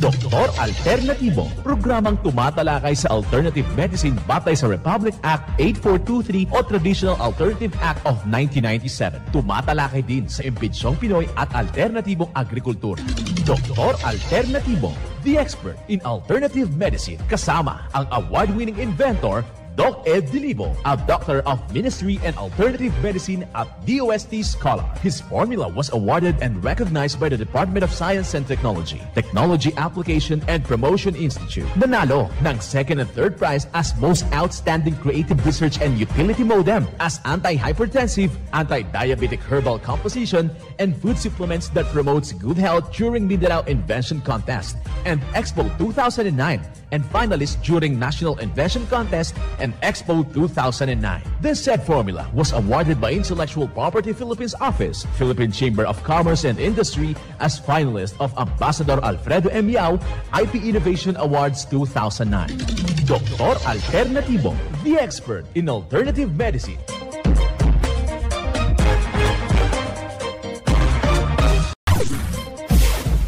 Doktor Alternatibo, programang tumatalakay sa alternative medicine batay sa Republic Act 8423 o Traditional Alternative Act of 1997. Tumatalakay din sa imbitsyong Pinoy at alternatibong agrikultura. Doktor Alternatibo, the expert in alternative medicine, kasama ang award-winning inventor Doc Ed Dilibo, a doctor of ministry and alternative medicine at DOST Scholar. His formula was awarded and recognized by the Department of Science and Technology, Technology Application and Promotion Institute. Nanalo ng second and third prize as Most Outstanding Creative Research and Utility Modem, as anti-hypertensive, anti-diabetic herbal composition, and food supplements that promotes good health during Mindanao Invention Contest and Expo 2009, and finalist during National Invention Contest and Expo 2009. This said formula was awarded by Intellectual Property Philippines Office, Philippine Chamber of Commerce and Industry as finalist of Ambassador Alfredo M. Yao IP Innovation Awards 2009. Doktor Alternatibo, the expert in alternative medicine.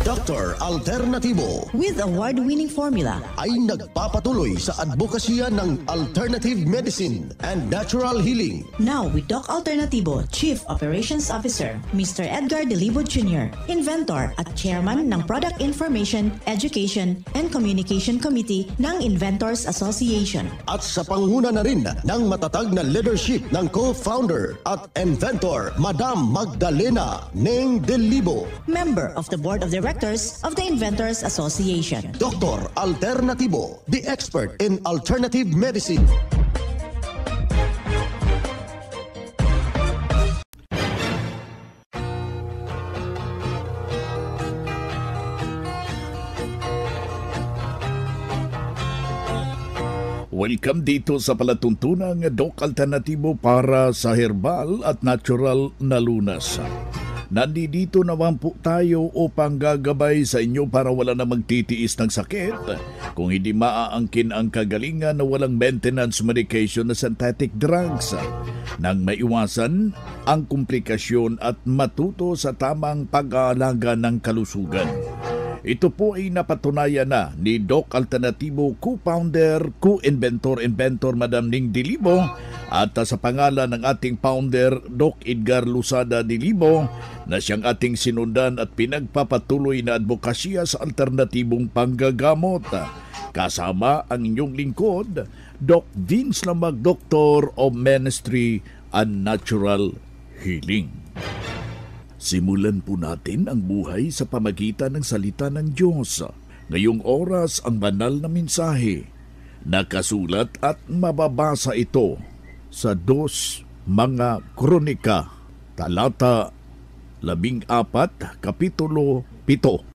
Dr. Alternatibo with award-winning formula ay nagpapatuloy sa advokasya ng alternative medicine and natural healing. Now with Doc Alternatibo, Chief Operations Officer, Mr. Edgar Dilibo Jr., Inventor at Chairman ng Product Information, Education and Communication Committee ng Inventors Association. At sa panguna na rin ng matatag na leadership ng co-founder at inventor, Madam Magdalena Neng Dilibo, Member of the Board of Directors of the Inventors Association. Dr. Alternatibo, the expert in alternative medicine. Welcome dito sa palatuntunang Doc Alternatibo para sa herbal at natural na lunas. Nandito naman po tayo upang gagabay sa inyo para wala na magtitiis ng sakit. Kung hindi maaangkin ang kagalingan na walang maintenance medication na synthetic drugs. Nang maiwasan ang komplikasyon at matuto sa tamang pag-aalaga ng kalusugan. Ito po ay napatunayan na ni Doc Alternatibo, co-founder, co-inventor, Madam Ning Dilibo, at sa pangalan ng ating founder, Doc Edgar Lusada Dilibo, na siyang ating sinundan at pinagpapatuloy na advokasya sa alternatibong panggagamot. Kasama ang inyong lingkod, Doc Vince Lamag, Doctor of Ministry and Natural Healing. Simulan po natin ang buhay sa pamagitan ng salita ng Diyos. Ngayong oras ang banal na mensahe. Nakasulat at mababasa ito sa 2 Mga Kronika, talata 14, kapitulo 7.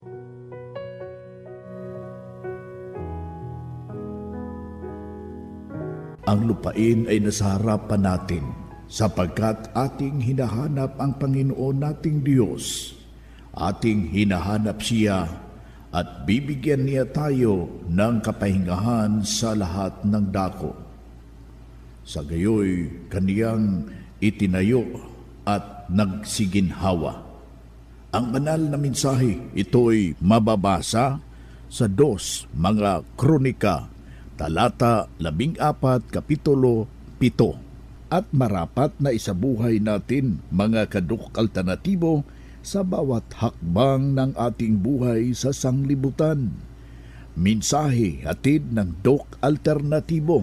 Ang lupain ay nasa harapan natin, sapagkat ating hinahanap ang Panginoon nating Diyos. Ating hinahanap siya at bibigyan niya tayo ng kapahingahan sa lahat ng dako. Sa gayoy, kaniyang itinayo at nagsiginhawa. Ang banal na mensahe, ito'y mababasa sa 2 Mga Kronika, talata 14, kapitulo 7. At marapat na isabuhay natin, mga kadok alternatibo, sa bawat hakbang ng ating buhay sa sanglibutan. Mensahe hatid ng Doc Alternatibo.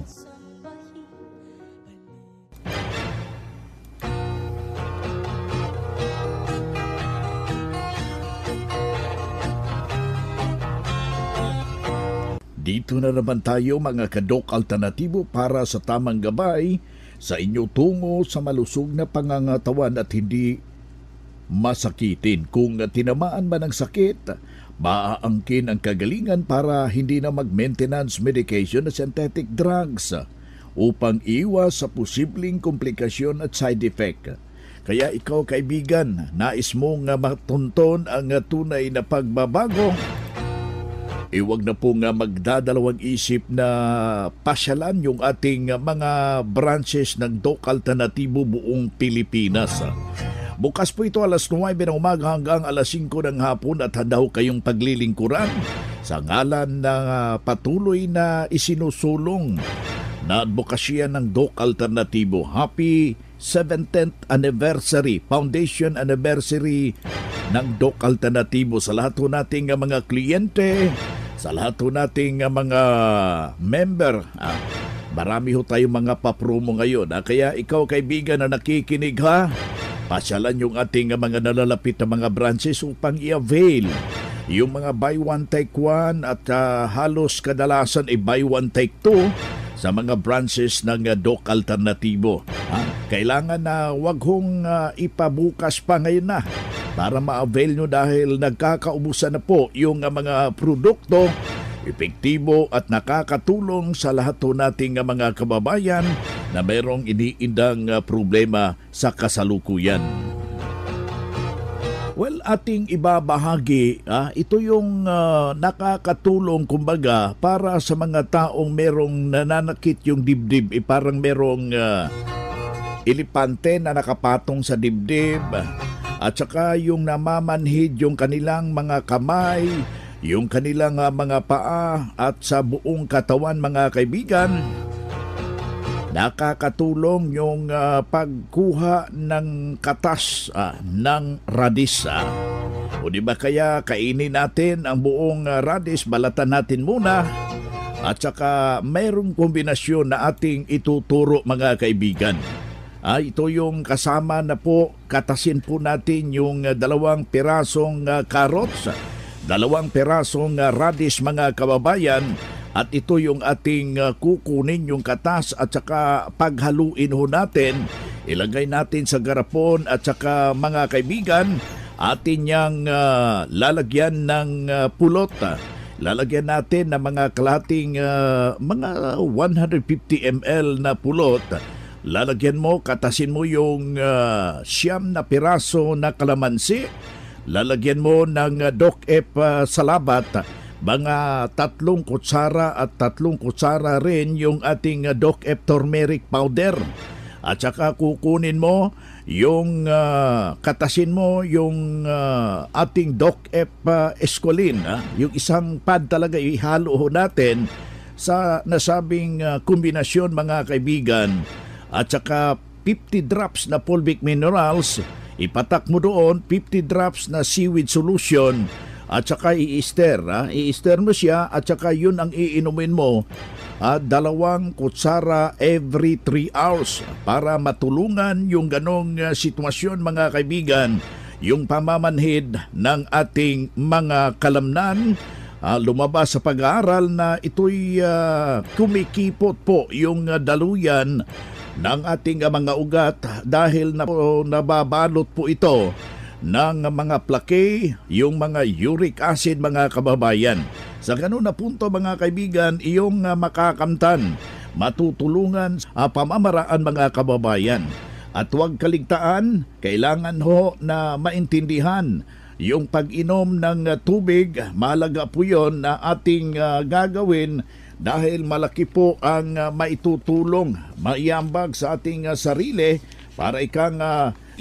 Dito na naman tayo, mga kadok alternatibo, para sa tamang gabay sa inyo tungo sa malusog na pangangatawan at hindi masakitin. Kung tinamaan man ng sakit, maaangkin ang kagalingan para hindi na mag-maintenance medication na synthetic drugs upang iwas sa posibleng komplikasyon at side effect. Kaya ikaw, kaibigan, nais mo nga matunton ang tunay na pagbabago, iwag na po nga magdadalawang isip na pasyalan yung ating mga branches ng Doc Alternatibo buong Pilipinas. Bukas po ito alas 9 ng umaga hanggang alas 5 ng hapon at handa ho kayong paglilingkuran sa ngalan ng patuloy na isinusulong na advokasya ng Doc Alternatibo. Happy 17th anniversary, foundation anniversary ng Doc Alternatibo sa lahat ho nating mga kliyente, sa lahat ho nating mga member. Marami ho tayong mga papromo ngayon. Kaya ikaw kaibigan na nakikinig ha, pasyalan yung ating mga nalalapit na mga branches upang i-avail yung mga buy one take one at halos kadalasan ay buy one take two sa mga branches ng Doc Alternatibo. Kailangan na wag hong ipabukas pa ngayon na para ma-avail nyo dahil nagkakaubusan na po yung mga produkto, epektibo at nakakatulong sa lahat ho nating mga kababayan na mayroong iniindang problema sa kasalukuyan. Well, ating ibabahagi, ito yung nakakatulong kumbaga para sa mga taong merong nananakit yung dibdib. Parang merong elepante na nakapatong sa dibdib at saka yung namamanhid yung kanilang mga kamay, yung kanilang mga paa at sa buong katawan mga kaibigan. Nakakatulong yung pagkuha ng katas ng radis. O di ba kaya kainin natin ang buong radis, balatan natin muna at saka mayroong kombinasyon na ating ituturo mga kaibigan. Ito yung kasama na po, katasin po natin yung 2 pirasong carrots, 2 pirasong radis mga kababayan. At ito yung ating kukunin yung katas at saka paghaluin ho natin. Ilagay natin sa garapon at saka mga kaibigan, atin niyang lalagyan ng pulot. Lalagyan natin ng mga kalating mga 150 ml na pulot. Lalagyan mo, katasin mo yung 9 na piraso na kalamansi. Lalagyan mo ng Doc-Ep salabat, mga 3 kutsara at 3 kutsara rin yung ating Doc-Ep turmeric powder. At saka kukunin mo yung katasin mo yung ating Doc-Ep escolin. Yung isang pad talaga ihalo natin sa nasabing kombinasyon mga kaibigan. At saka 50 drops na fulvic minerals. Ipatak mo doon 50 drops na seaweed solution. At saka i-stir. I-stir mo siya at saka yun ang iinumin mo 2 kutsara every 3 hours para matulungan yung ganong sitwasyon mga kaibigan, yung pamamanhid ng ating mga kalamnan. Lumabas sa pag-aaral na ito'y kumikipot po yung daluyan ng ating mga ugat dahil nababalot po ito ng mga plaque, yung mga uric acid mga kababayan. Sa ganun na punto mga kaibigan, iyong makakamtan, matutulungan sa pamamaraan mga kababayan. At huwag kaligtaan, kailangan ho na maintindihan yung pag-inom ng tubig. Mahalaga po yun na ating gagawin dahil malaki po ang maitutulong, maiambag sa ating sarili para ikang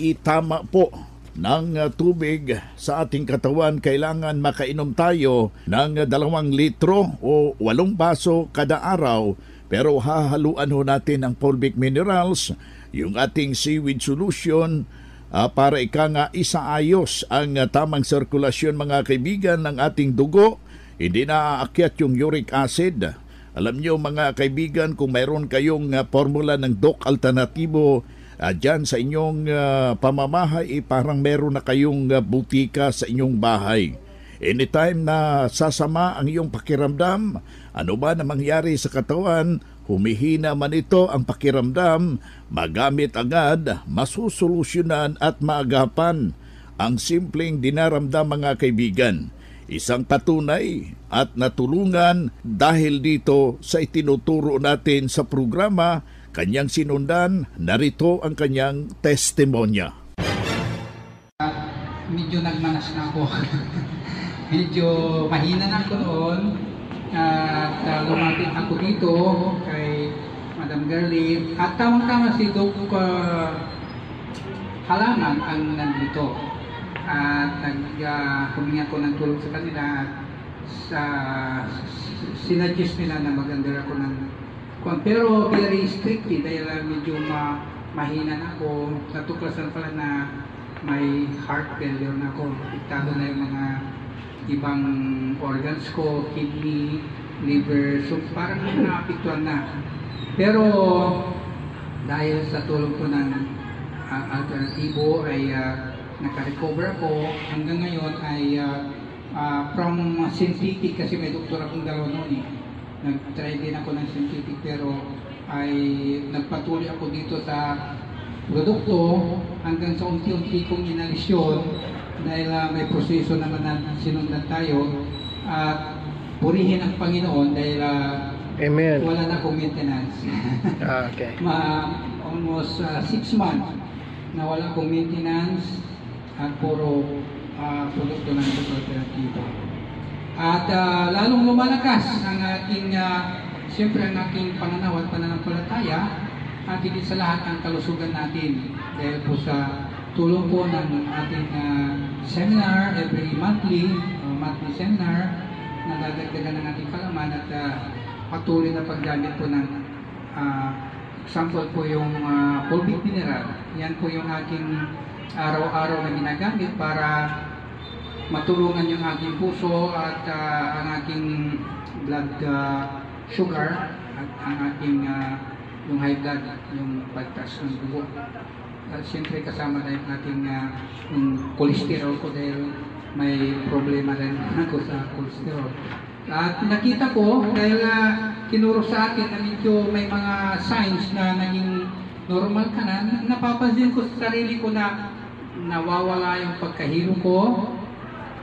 itama po ng tubig sa ating katawan. Kailangan makainom tayo ng 2 litro o 8 baso kada araw. Pero hahaluan ho natin ang fulvic minerals, yung ating seaweed solution para isaayos ang tamang sirkulasyon mga kaibigan ng ating dugo. Hindi na aakyat yung uric acid. Alam nyo mga kaibigan, kung mayroon kayong formula ng Doc Alternatibo dyan sa inyong pamamahay, parang meron na kayong butika sa inyong bahay. Anytime na sasama ang iyong pakiramdam, ano ba na mangyari sa katawan, humihina man ito ang pakiramdam, magamit agad, masusolusyonan at maagapan ang simpleng dinaramdam mga kaibigan. Isang patunay at natulungan dahil dito sa itinuturo natin sa programa, kanyang sinundan, narito ang kanyang testimonya. Medyo nagmanas na ako. Medyo mahina na ako noon. At lumapit ako dito kay Madam Gerlin. At tamang-tama si Doc Halaman ang nandito. At humingi ako ng tulong sa kanila. sinuggest nila na mag-under ako ng pero very strictly dahil medyo mahina na ako. Natuklasan pala na may heart failure na ako. Apektado na yung mga ibang organs ko, kidney, liver, so parang naapektuhan na. Pero dahil sa tulong ko ng alternatibo ay naka-recover ako. Hanggang ngayon ay from synthetic, kasi may doktor akong dalawa noon eh. Nag-try din ako ng synthetic pero ay nagpatuloy ako dito sa produkto hanggang sa unti-unti kong inalis yun dahil may proseso naman na sinundan tayo at purihin ang Panginoon dahil Amen. wala na akong maintenance. Okay. Almost 6 months na wala akong maintenance at puro produkto ng alternatibo. At lalong lumalakas ang ating, siyempre ang aking pananaw at pananampalataya at higit sa lahat ang kalusugan natin dahil po sa tulong po ng ating seminar every monthly seminar na dadagdagan ng ating kalaman at patuloy na paggamit po ng example po yung fulvic mineral. Yan po yung aking araw-araw na ginagamit para matulungan yung aking puso at ang aking blood sugar at ang aking yung high blood, yung pagtaas ng dugo. At siyempre kasama na yung ating yung cholesterol ko dahil may problema rin ako sa cholesterol. At nakita ko dahil tinuro sa akin na medyo may mga signs na naging normal ka na, napapansin ko sa sarili ko na nawawala yung pagkahilo ko.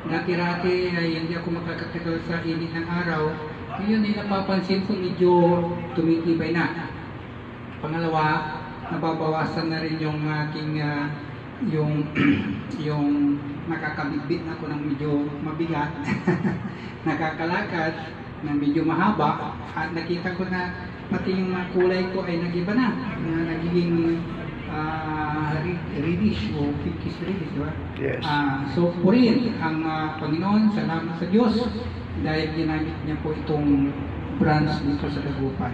Dati-rati ay hindi ako makakatagal sa init ng araw. Ngayon ay napapansin ko medyo tumitibay na. Pangalawa, nababawasan na rin yung aking yung nakakabitbit na ako ng medyo mabigat. Nakakalakad na medyo mahaba at nakita ko na pati yung kulay ko ay nag-iba na nagiging reddish o pinkish reddish, diba? Yes. So, purihin ang Panginoon, salamat sa Diyos dahil ginamit niya po itong branch dito sa Dagupan.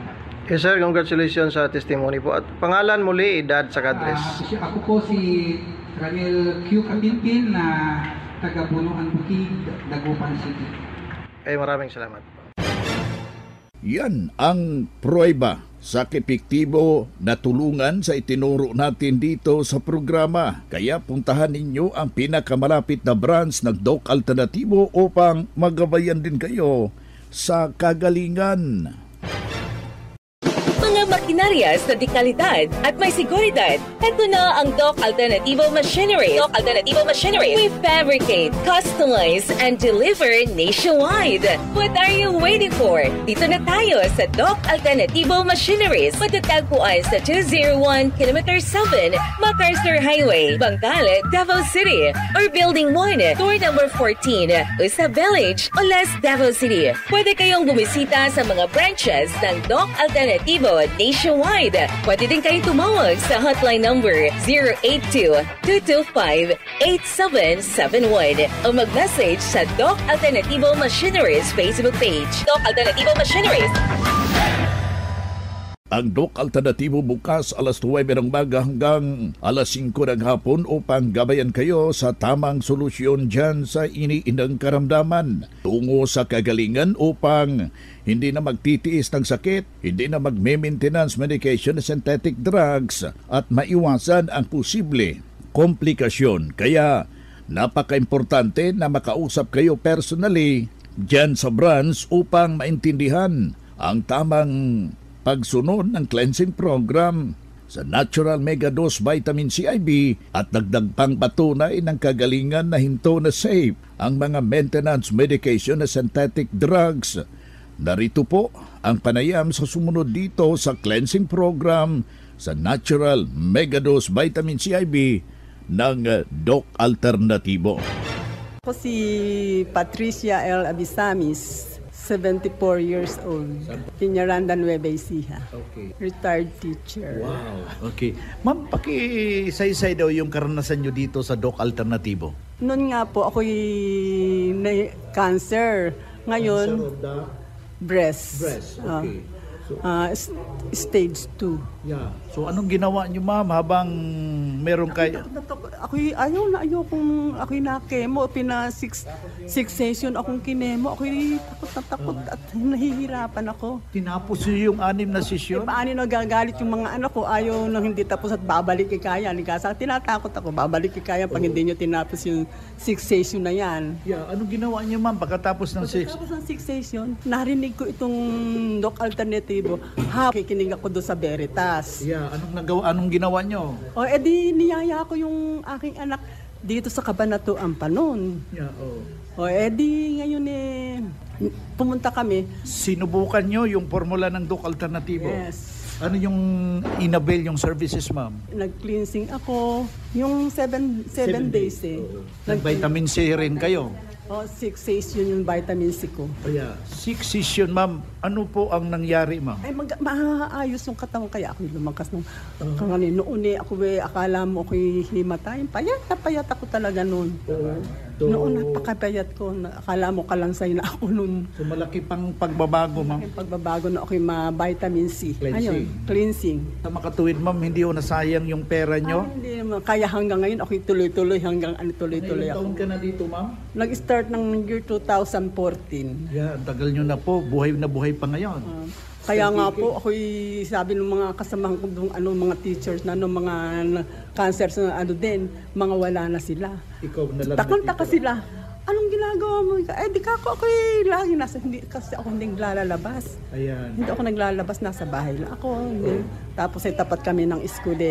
Yes sir, congratulations sa testimony po. At pangalan muli, edad sa address. Ako po si Ramil Q. Kapinpin na taga Bunuan Bukid, Dagupan City. Ay maraming salamat. Yan ang pruweba sa epektibo na tulungan sa itinuro natin dito sa programa. Kaya puntahan ninyo ang pinakamalapit na branch ng Doc Alternatibo upang magabayan din kayo sa kagalingan. Mga makinarya sa dekalidad at may seguridad. Ito na ang Doc Alternativo Machinery. Doc Alternativo Machinery. We fabricate, customize, and deliver nationwide. What are you waiting for? Dito na tayo sa Doc Alternativo Machineries. Matatagpuan sa 201 km 7 MacArthur Highway, Bangkal, Davao City. Or Building 1, Door number 14, Usa Village, Olas, Davao City. Pwede kayong bumisita sa mga branches ng Doc Alternativo nationwide. Pwede din kayong tumawag sa hotline number 082-225-8771 o mag-message sa Doc Alternativo Machineries Facebook page. Doc Alternativo Machineries. Ang Doc Alternatibo bukas alas 9 ng umaga hanggang alas 5 ng hapon upang gabayan kayo sa tamang solusyon dyan sa iniindang karamdaman tungo sa kagalingan upang hindi na magtitiis ng sakit, hindi na magme-maintenance medication na synthetic drugs at maiwasan ang posible komplikasyon. Kaya napaka-importante na makausap kayo personally dyan sa branch upang maintindihan ang tamang pagsunod ng cleansing program sa Natural Mega Dose Vitamin CIB at dagdag pang patunay ng kagalingan na hinto na safe ang mga maintenance medication na synthetic drugs. Narito po ang panayam sa sumunod dito sa cleansing program sa Natural Mega Dose Vitamin CIB ng Doc Alternativo. Ako si Patricia L. Abisamis, 74 years old. Piñaranda, Nueva Ecija. Okay. Retired teacher. Wow. Okay. Ma'am, pakisaysay daw yung karanasan nyo dito sa Doc Alternativo. Noon nga po, ako'y cancer. Ngayon, Cancer of the breast. breast. Okay. Stage 2. Yeah. So anong ginawa niyo, ma'am, habang meron kayo? Ako'y ayaw kung ako'y na-chemo, 6 session akong kinemo. Ako'y takot at nahihirapan ako. Tinapos niyo yung 6 na sesyon? Paano nagagalit yung mga anak ko, ayaw nang hindi tapos at babalik kaya. Tinatakot ako, babalik kaya pag hindi nyo tinapos yung 6 session na yan. Yeah. Anong ginawa niyo, ma'am, pagkatapos ng 6? Pagkatapos ng 6 session, narinig ko itong Doc Alternative. Kikinig ako doon sa Veritas. Yeah, anong ginawa nyo? O edi niyaya ko yung aking anak dito sa Cabanatuan pa noon. Yeah, O edi ngayon pumunta kami. Sinubukan nyo yung formula ng Doc Alternativo? Yes. Ano yung inabil yung services, ma'am? Nag-cleansing ako yung 7 days Nag-vitamin C rin kayo? 6 session yung vitamin C ko. Yeah. 6 session, ma'am. Ano po ang nangyari, ma'am? Ay, maayos yung katawan kaya ako lumakas nung kanino. Noon ako akala mo ako'y himatayin. Payat ako talaga noon. Noon napakapayat ko. Akala mo kalansay na ako noon. So malaki pang pagbabago, ma'am? Pagbabago na ako'y vitamin C. Cleansing. Ayun, cleansing. Sa makatuwid, ma'am, hindi ho nasayang yung pera nyo? Hindi naman. Kaya hanggang ngayon ako'y tuloy-tuloy hanggang tuloy-tuloy Ilang ako. taon ka na dito, ma'am? Nag-start ng year 2014. Yeah, tagal nyo na po. Buhay na buhay pa ngayon. Kaya nga po, ako'y sabi ng mga kasamahan ko doon, mga teachers na mga cancers na mga wala na sila. Ikaw na lang. Takang-taka sila. Anong ginagawa mo? Di ka ako'y lagi kasi ako hindi naglalabas. Ayan. Hindi ako naglalabas, nasa bahay lang ako. Tapos tapat kami ng school,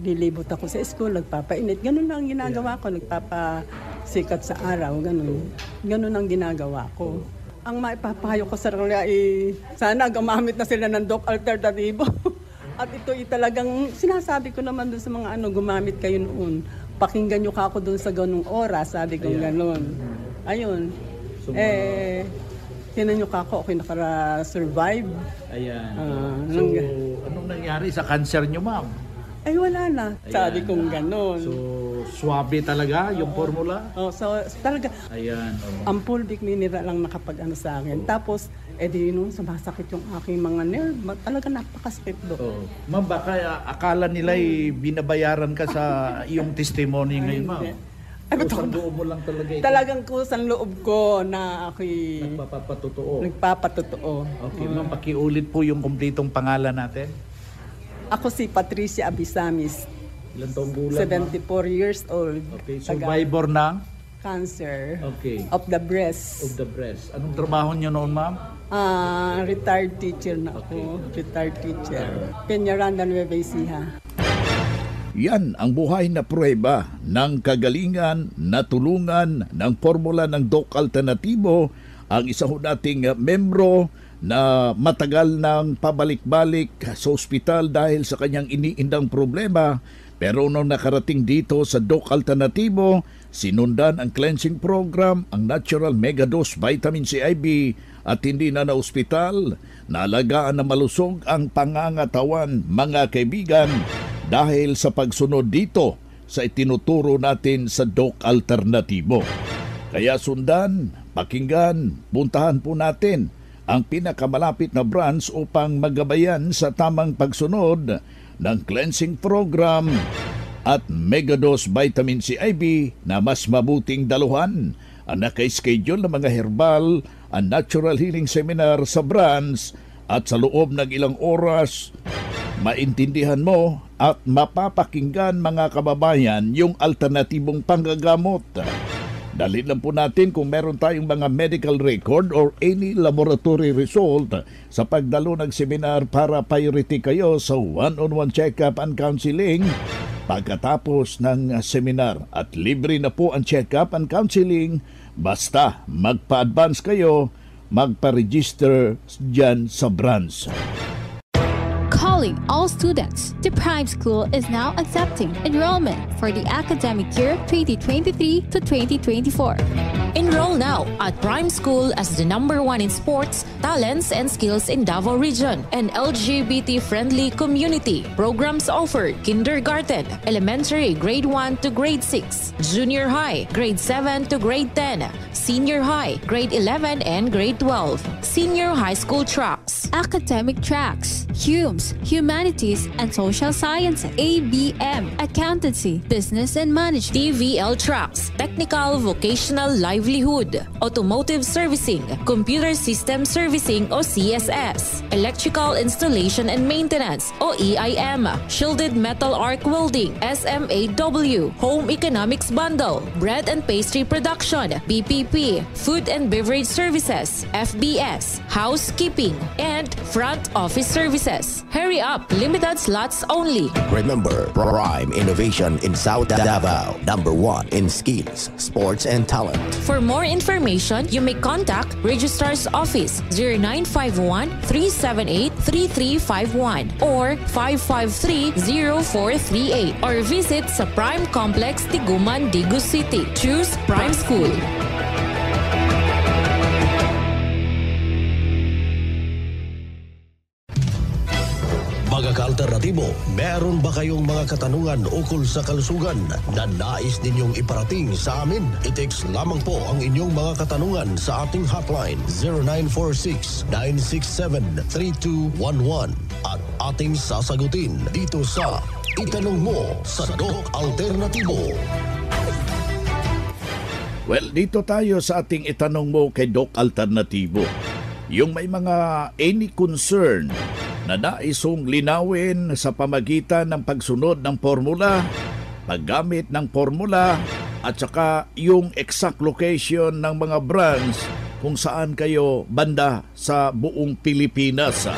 nilibot ako sa school, nagpapainit. Ganun lang ang ginagawa ko, nagpapasikat sa araw, ganun. Ganun ang ginagawa ko. Ang maipapayo ko sa kanila sana gumamit na sila ng Doc Alternativo. At ito talagang sinasabi ko naman doon sa mga gumamit kayo noon. Pakinggan nyo ka ako doon sa ganung oras, sabi ko gano'n. Ayun. So, tinan nyo ka ako, okay nakara-survive. Ayan. So, anong nangyari sa cancer nyo, ma'am? Ay, wala na. Sabi kong gano'n. So, swabe talaga yung formula? So, talaga. Ayan. Ang fulvic mineral lang nakapag-ano sa akin. Tapos, sumasakit yung aking mga nerve. Talaga napakasakit do. Ma'am, baka akala nila binabayaran ka sa iyong testimony ngayon, ma'am. Kusang loob mo lang talaga ito. Talagang kusang loob ko na ako'y nagpapatotoo. Okay, ma'am, pakiulit po yung kumpletong pangalan natin. Ako si Patricia Abisamis. Ilan taong gulang? 74 years old. Okay, survivor ng? Cancer. Okay. Of the breast. Of the breast. Anong trabaho niyo noon, ma'am? Retired teacher na ako. Okay. Retired teacher. Peñaranda, Nueva Ecija. Yan ang buhay na pruweba ng kagalingan na tulungan ng formula ng Doc Alternativo, ang isa ho nating membro na matagal nang pabalik-balik sa ospital dahil sa kanyang iniindang problema. Pero nung nakarating dito sa Doc Alternativo, sinundan ang cleansing program, ang natural megadose vitamin C IV at hindi na ospital. Naalagaan na malusog ang pangangatawan, mga kaibigan, dahil sa pagsunod dito sa itinuturo natin sa Doc Alternativo. Kaya sundan, pakinggan, puntahan po natin ang pinakamalapit na branch upang magabayan sa tamang pagsunod ng cleansing program at megadose vitamin C IV na mas mabuting daluhan. Ang naka-schedule ng mga herbal and natural healing seminar sa branch at sa loob ng ilang oras, maintindihan mo at mapapakinggan, mga kababayan, yung alternatibong panggagamot. Dalhin lang po natin kung meron tayong mga medical record or any laboratory result sa pagdalo ng seminar para priority kayo sa one-on-one check-up and counseling pagkatapos ng seminar. At libre na po ang check-up and counseling basta magpa-advance kayo, magpa-register dyan sa branch. Calling all students, the Prime School is now accepting enrollment for the academic year 2023 to 2024. Enroll now at Prime School as the #1 in sports, talents, and skills in Davao Region. An LGBT-friendly community. Programs offered kindergarten, elementary grade 1 to grade 6, junior high grade 7 to grade 10, senior high grade 11 and grade 12, senior high school tracks, academic tracks, HUMS, Humanities and Social Sciences, ABM, Accountancy, Business and Management, TVL tracks, technical vocational livelihood, automotive servicing, computer system servicing o CSS, electrical installation and maintenance o EIM, shielded metal arc welding, SMAW, home economics bundle, bread and pastry production, BPP, food and beverage services, FBS, housekeeping, and front office services. Hurry up, limited slots only. Remember, Prime Innovation in South Davao, #1 in skills, sports, and talent. For more information, you may contact Registrar's Office 0951-378-3351 or 553-0438 or visit sa Prime Complex, Tiguman, Digus City. Choose Prime School. Mga ka-alternatibo, meron ba kayong mga katanungan ukol sa kalusugan na nais ninyong iparating sa amin? I-text lamang po ang inyong mga katanungan sa ating hotline 0946-967-3211 at ating sasagutin dito sa Itanong Mo sa Doc Alternatibo. Well, dito tayo sa ating Itanong Mo kay Doc Alternatibo. Yung may mga any concern na naisong linawin sa pamagitan ng pagsunod ng formula, paggamit ng formula, at saka yung exact location ng mga branch kung saan kayo banda sa buong Pilipinas.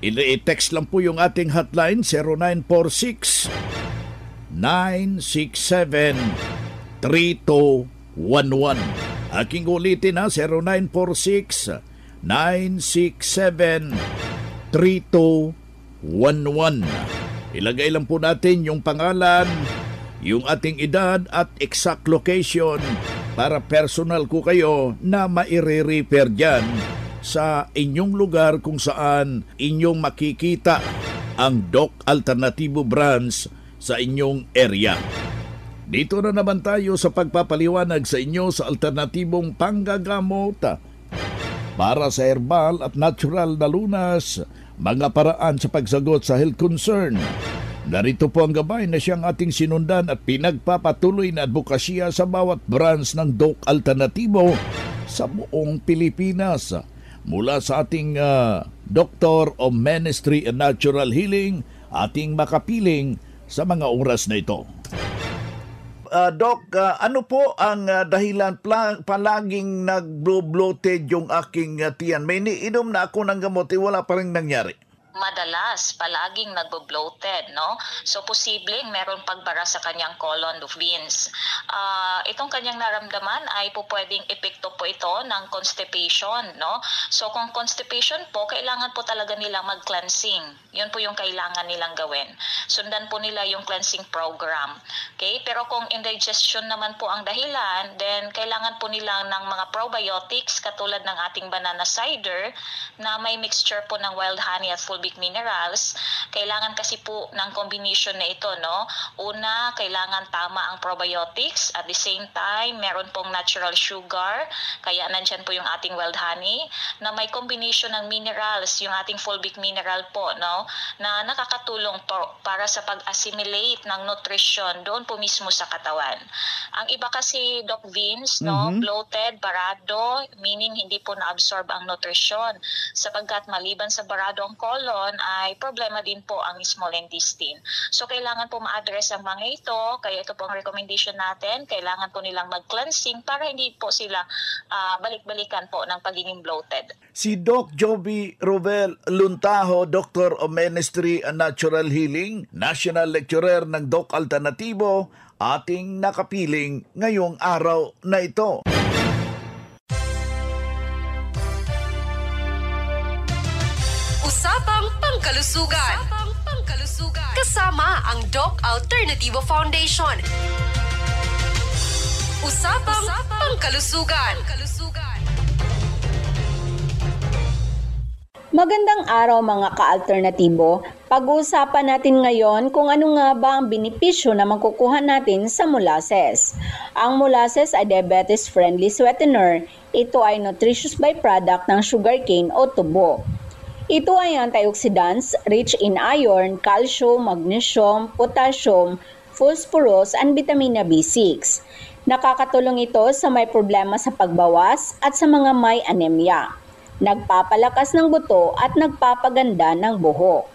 I-text lang po yung ating hotline 0946-967-3211. Aking ulitin na 0946-967-3211. Ilagay lang po natin yung pangalan, yung ating edad at exact location para personal ko kayo na maire-refer dyan sa inyong lugar kung saan inyong makikita ang Doc Alternatibo branch sa inyong area. Dito na naman tayo sa pagpapaliwanag sa inyo sa alternatibong panggagamot para sa herbal at natural na lunas, mga paraan sa pagsagot sa health concern. Narito po ang gabay na siyang ating sinundan at pinagpapatuloy na advokasya sa bawat branch ng Doc Alternatibo sa buong Pilipinas. Mula sa ating Doctor of Ministry and Natural Healing, ating makapiling sa mga oras na ito. Doc, ano po ang dahilan palaging nag-bloated yung aking tiyan? May niinom na ako ng gamot, wala pa rin nangyari. Madalas, palaging nagbo-bloated, no? So, posibleng meron pagbara sa kanyang colon of veins. Itong kanyang naramdaman ay po pwedeng epekto po ito ng constipation, no? So, kung constipation po, kailangan po talaga nilang mag-cleansing. Yun po yung kailangan nilang gawin. Sundan po nila yung cleansing program. Okay? Pero kung indigestion naman po ang dahilan, then kailangan po nilang ng mga probiotics katulad ng ating banana cider na may mixture po ng wild honey at fulvic minerals. Kailangan kasi po ng combination na ito, no? Una, kailangan tama ang probiotics. At the same time, meron pong natural sugar. Kaya nandyan po yung ating wild honey na may combination ng minerals, yung ating fulvic mineral po, no? Na nakakatulong para sa pag-assimilate ng nutrition doon po mismo sa katawan. Ang iba kasi, Doc Vince, no? Bloated, barado, meaning hindi po na-absorb ang nutrition. Sapagkat maliban sa barado ang colon, ay problema din po ang small intestine. So, kailangan po ma-address ang mga ito. Kaya ito po ang recommendation natin. Kailangan po nilang mag-cleansing para hindi po sila balik-balikan po ng pagiging bloated. Si Doc Joby Rovel Luntaho, Doctor of Ministry and Natural Healing, National Lecturer ng Doc Alternatibo, ating nakapiling ngayong araw na ito. Usapang Pangkalusugan. Kasama ang Doc Alternativo Foundation. Usapang Pangkalusugan. Magandang araw mga ka-alternatibo. Pag-uusapan natin ngayon kung ano nga ba ang benepisyo na makukuha natin sa molasses. Ang molasses ay diabetes-friendly sweetener. Ito ay nutritious byproduct ng sugarcane o tubo. Ito ay antioxidants, rich in iron, calcium, magnesium, potassium, phosphorus, and vitamina B6. Nakakatulong ito sa may problema sa pagbawas at sa mga may anemia. Nagpapalakas ng buto at nagpapaganda ng buhok.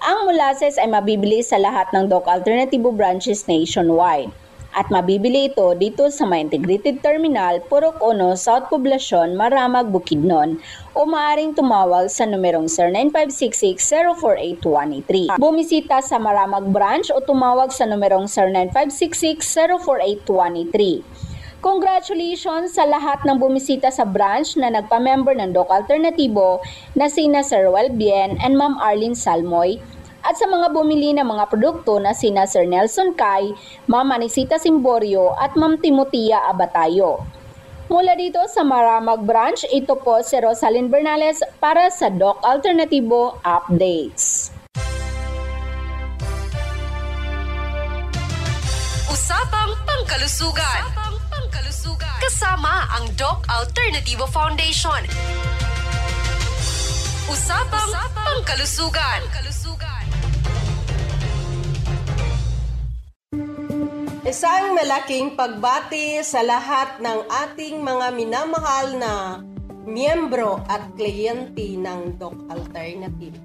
Ang molasses ay mabibili sa lahat ng Doc Alternativo branches nationwide. At mabibili ito dito sa may Integrated Terminal, Purok 1, South Poblacion, Maramag, Bukidnon o maaaring tumawag sa numerong 0956-048-183. Bumisita sa Maramag branch o tumawag sa numerong 0956-048-183. Congratulations sa lahat ng bumisita sa branch na nagpa-member ng Doc Alternativo na sina Sir Welbien and Ma'am Arlene Salmoy at sa mga bumili ng mga produkto na sina Sir Nelson Kai, Ma'am Anisita Simborio at Ma'am Timotia Abatayo. Mula dito sa Maramag branch, ito po si Rosalyn Bernales para sa Doc Alternativo Updates. Usapang Pangkalusugan. Kasama ang Doc Alternativo Foundation. Usapang Pangkalusugan. Isang malaking pagbati sa lahat ng ating mga minamahal na miyembro at kliyente ng Doc Alternativo.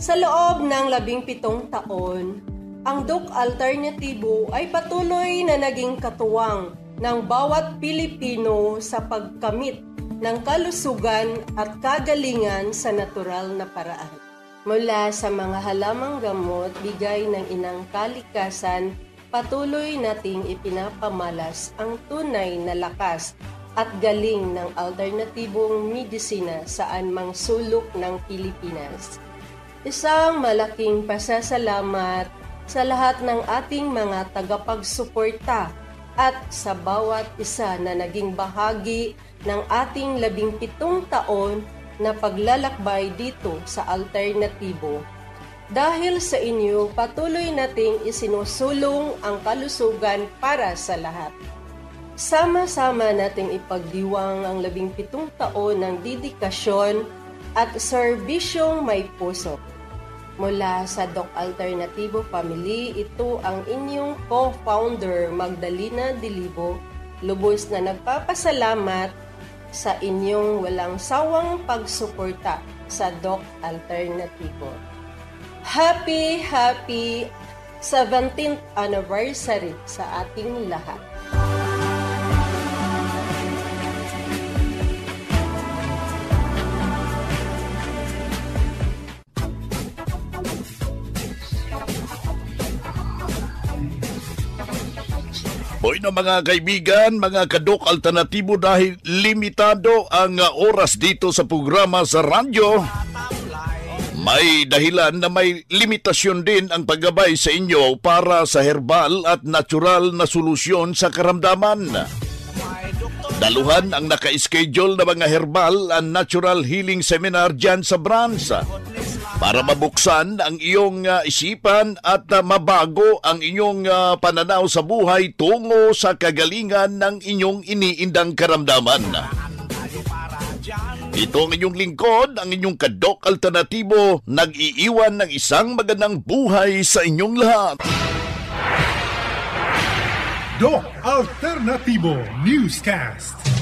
Sa loob ng 17 taon, ang Doc Alternativo ay patuloy na naging katuwang ng bawat Pilipino sa pagkamit ng kalusugan at kagalingan sa natural na paraan. Mula sa mga halamang gamot, bigay ng inang kalikasan, patuloy nating ipinapamalas ang tunay na lakas at galing ng alternatibong medisina saan mang sulok ng Pilipinas. Isang malaking pasasalamat sa lahat ng ating mga tagapagsuporta at sa bawat isa na naging bahagi ng ating 17 taon na paglalakbay dito sa Alternativo. Dahil sa inyo, patuloy nating isinusulong ang kalusugan para sa lahat. Sama-sama nating ipagdiwang ang 17 taon ng dedikasyon at serbisyong may puso. Mula sa Doc Alternativo Family, ito ang inyong co-founder Magdalena Dilibo, lubos na nagpapasalamat sa inyong walang sawang pagsuporta sa Doc Alternativo. Happy 17th anniversary sa ating lahat. Hoy na mga kaibigan, mga ka-Doc Alternativo, dahil limitado ang oras dito sa programa sa radyo, may dahilan na may limitasyon din ang paggabay sa inyo para sa herbal at natural na solusyon sa karamdaman. Daluhan ang naka-schedule na mga herbal and natural healing seminar dyan sa branch para mabuksan ang iyong isipan at mabago ang inyong pananaw sa buhay tungo sa kagalingan ng inyong iniindang karamdaman. Ito ang inyong lingkod, ang inyong ka-Doc Alternativo, nag-iiwan ng isang magandang buhay sa inyong lahat. Doc Alternativo Newscast.